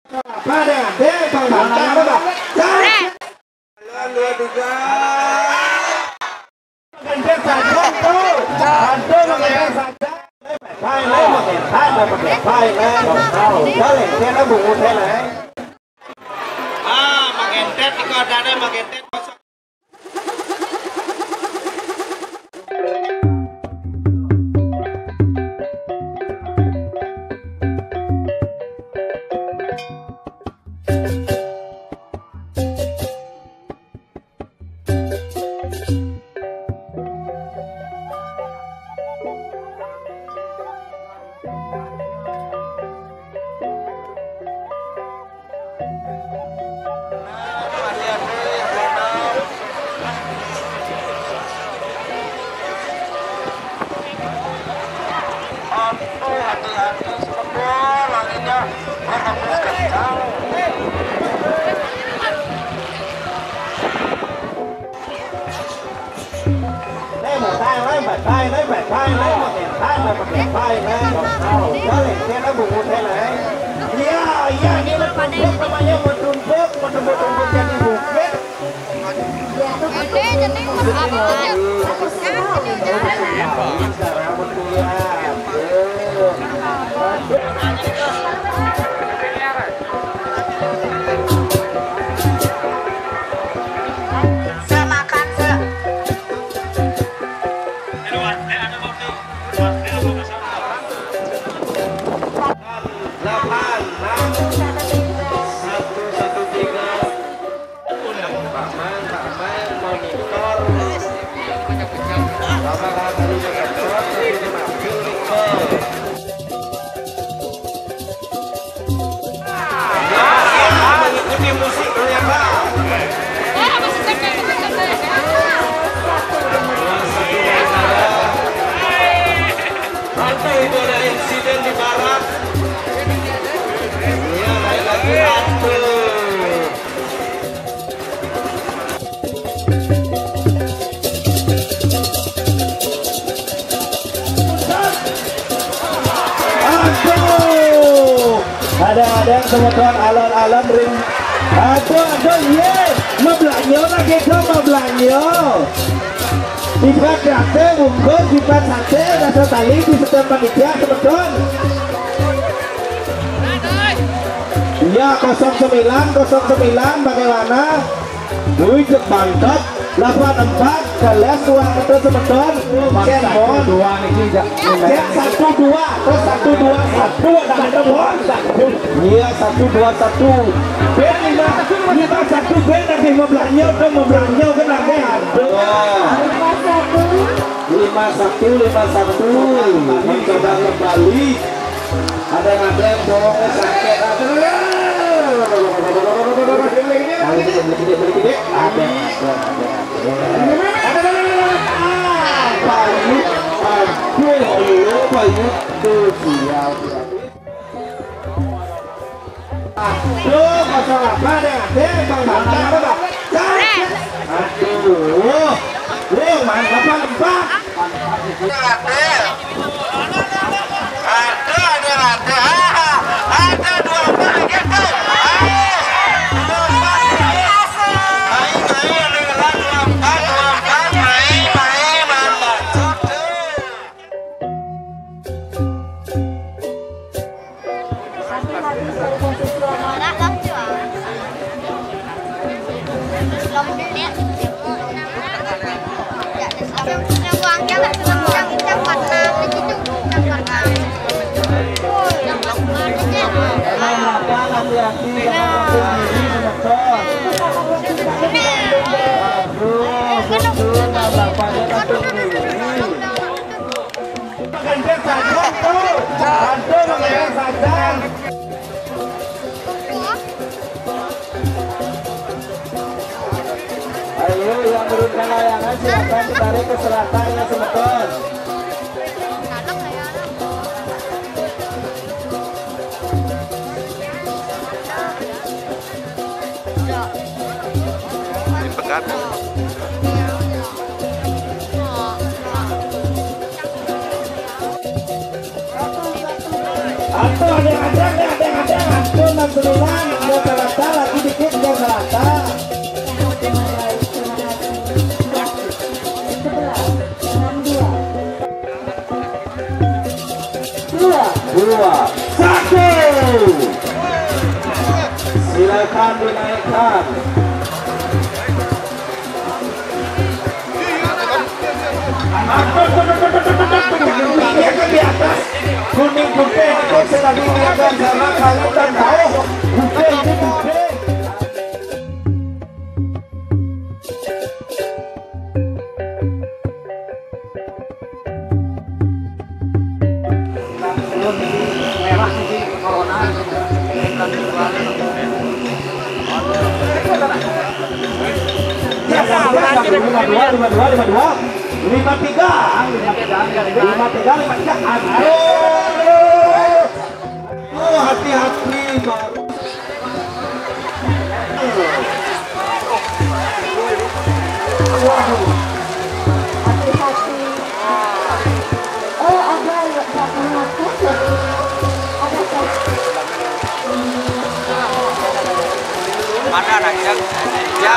Pada deh Bang Bang. Dua tiga. Gandet saja tuh. Bantu mengenai saja. Phải lấy một cái phải một cái phải lấy. Đó là cái nó bụng thế này. À mà cái tết thì còn ra đây mà cái tết có ada teman-teman alon-alon ring aduh ye meblanyo lagi itu meblanyo sifat rate bungkus sifat sate rasa tali di setel panitia teman-teman ya 0909 bagaimana duit cek bantot 84 kelas uang itu teman-teman Kenmon 2 nih cek 12 terus 121 dan teman iya 121 ben 51 ben lagi mau belanja kan lagi aduh 51 mencoba kembali ada ngadem dorongnya sakit Ayo yang beruntung layangan silakan ditarik ke selatan ya teman-teman. Dipegat. Atau ada 9 dia Salata lagi dikit dia Salata. Dua, satu. Silakan dinaikkan. Di atas kuning putih itu sedang digunakan sama kalian dan tahu putih ini putih. Merah sih corona. Lima tiga. Oh, hati-hati. Mana anaknya? Ya.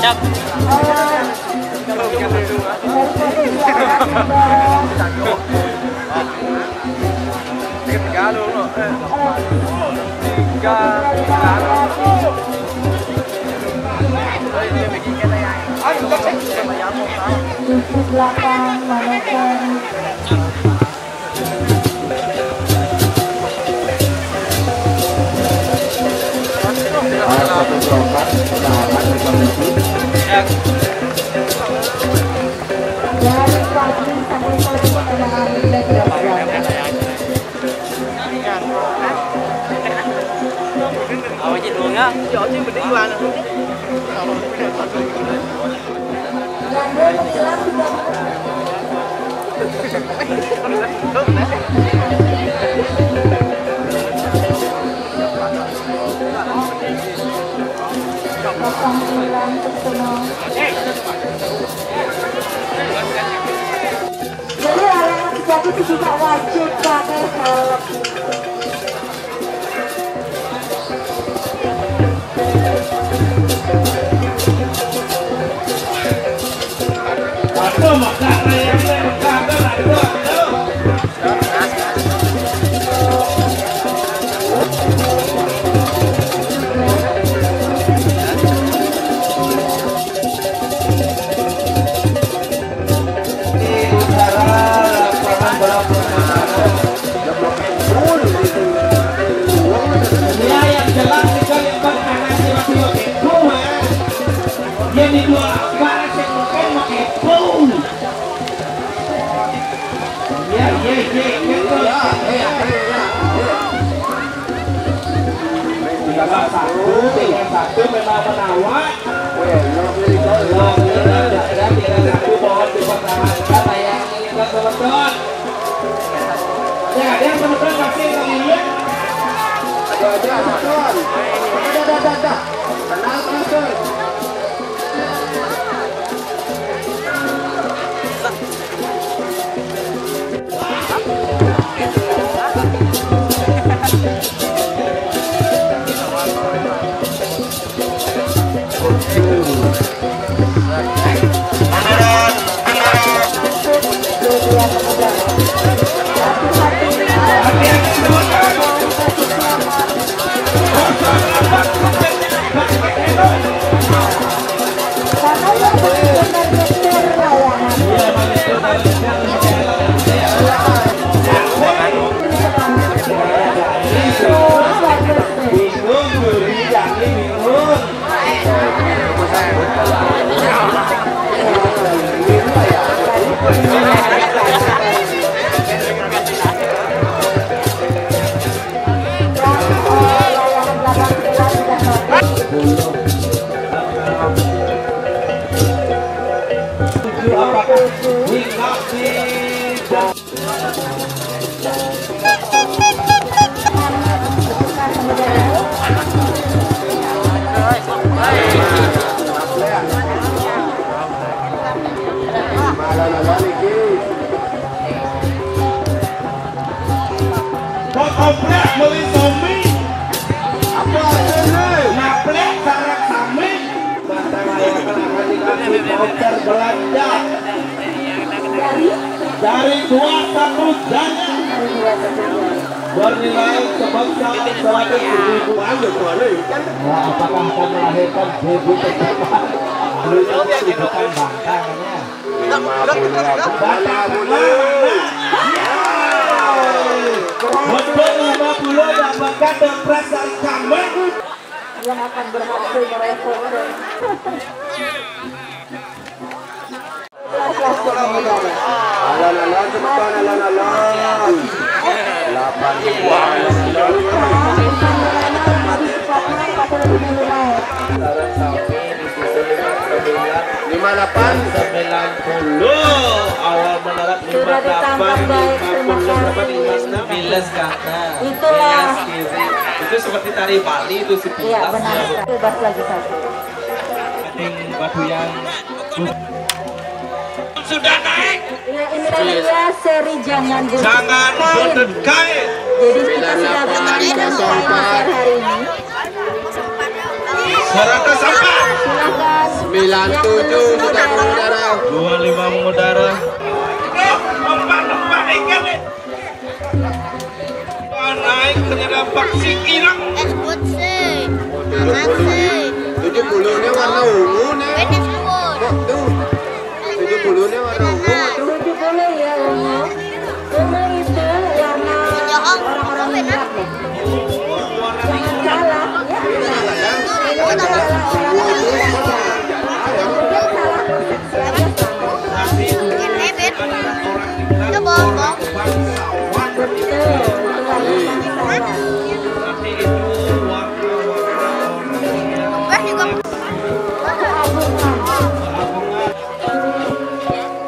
Siap. Tiga dulu. Jadi larangan sejati itu juga wajib pakai helm. Jadi dua baris yang makan pakai boom. Ya, gitu. Tiga satu memang menawar. Satu mohon dipertahankan layarnya kita teman-teman. Ya, ada yang teman-teman kasih kalian. Ada. Tenang terus. Komplek beli somi apa ini naplek sarang sami batang ayam akan dikasih voucher belanja dari 21 jana bernilai sebesar 100.000. Apakah akan melahirkan baby tercepat? Bukan bangkangnya. Untuk 50 dapatkan depresi kami yang akan berhasil mereformasi. Alon-alon cepetan alon-alon. 58 awal mendarat 58 sudah ditangkap baik, terima kasih. Itulah. Itu seperti tari Bali itu si Iya benar. Bebas lagi satu. Batu yang sudah naik. Ya ini dia seri jangan buntut kain. Jadi kita sudah mengambil kain hari ini. Serata sampah. Silakan. 97 sudah mengudara. 25 mengudara. Empat ikan nih. Naik ternyata vaksin hilang. 70-nya warna ungu nih. Kok tuh 70-nya warna ungu tuh. 70 ya ungu. Ungu itu warna orang-orang berat deh. Jangan salah. Ini adalah orang-orang berat.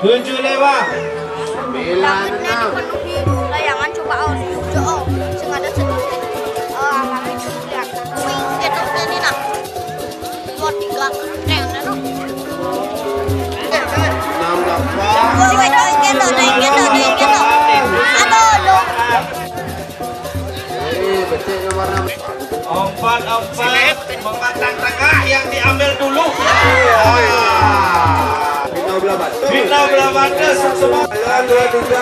Tujuh lewat. 96. Layangan coba sing ada sedikit alamnya lihat wing itu ini nah buat 3 no 4 mematang tengah yang diambil dulu. Final Blamanda semua 223.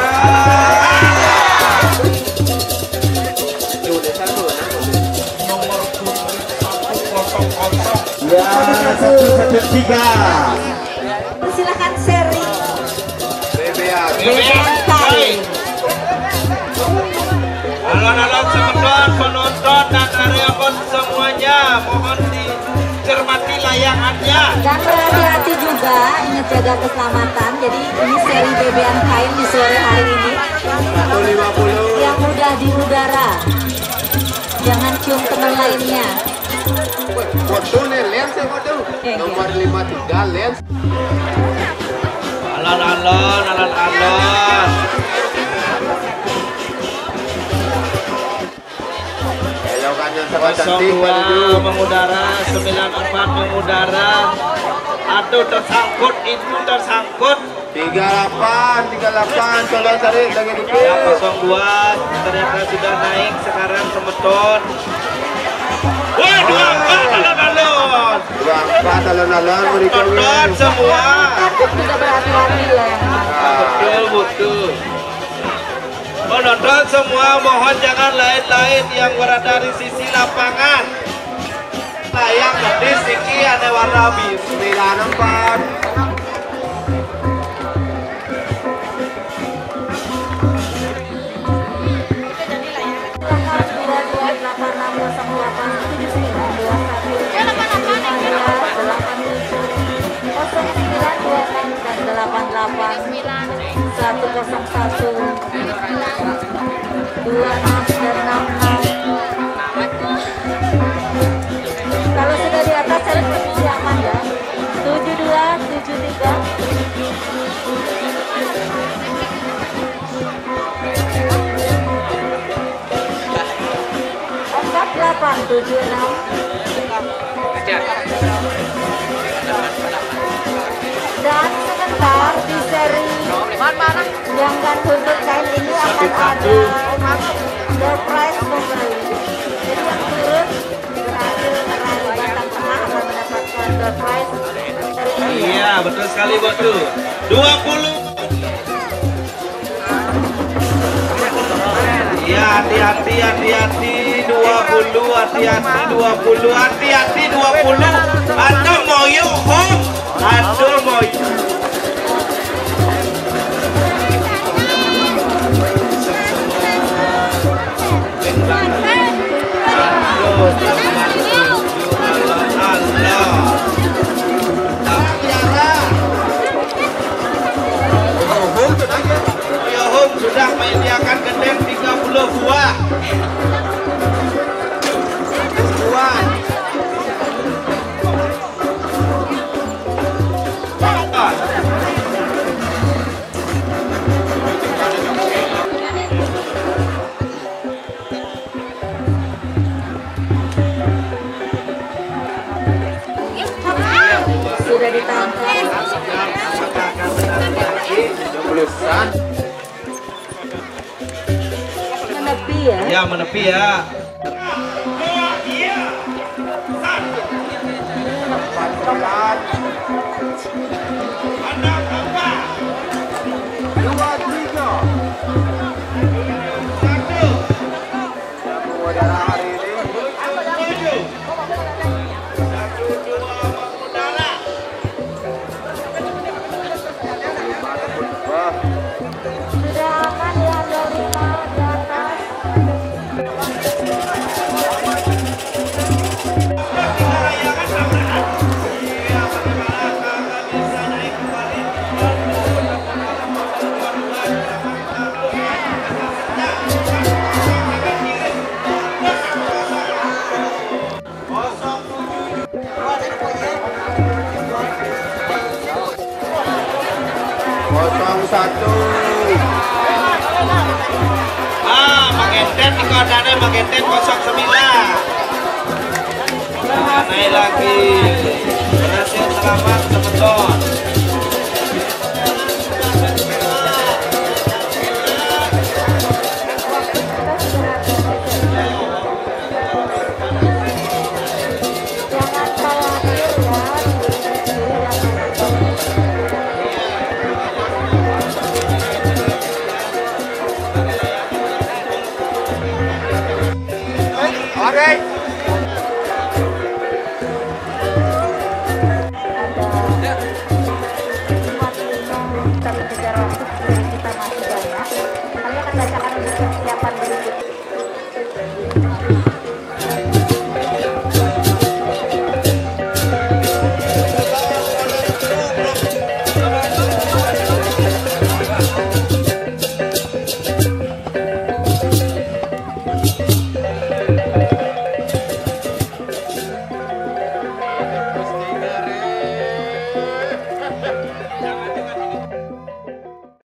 Ya, 113. Silakan seri. Alon-alon semeton penonton dan karyawan semuanya mohon dicermati layangannya Dan berhati-hati juga, ingat jaga keselamatan. Jadi ini seri bebean kain di sore hari ini. 150. Yang mudah di udara. Jangan cium teman lainnya. Foto nih lens ya foto. Nomor 53 lens. alon-alon Belokannya sangat cantik 02 mengudara 94 mengudara. Aduh tersangkut, itu tersangkut. 38 coba cari lagi dikit. Yang 02 ternyata sudah naik sekarang semeton. Wah 24 alon-alon 24 alon-alon penonton semua. Tidak berhati-hati ya. Betul. Penonton semua mohon jangan lain-lain yang berada di sisi lapangan. Layang gadis iki ada warna biru. 94. Dan sebentar di seri yang kan tuntut kain ini akan ada door prize memberi. Jadi yang turun berhasil meraih batang tengah akan mendapatkan door prize dari ini. Iya, betul sekali Botu. 20. Ya, hati-hati 20, hati-hati 20, hati-hati 20. Aduh moyo home. Aduh moyo. Sudah menyediakan gendeng 30 buah. Sudah ditangkap. Menepi ya? Ya, menepi ya. Sudah aman ya dari di atas. Magenten di kodane Magenten 09. Naik lagi.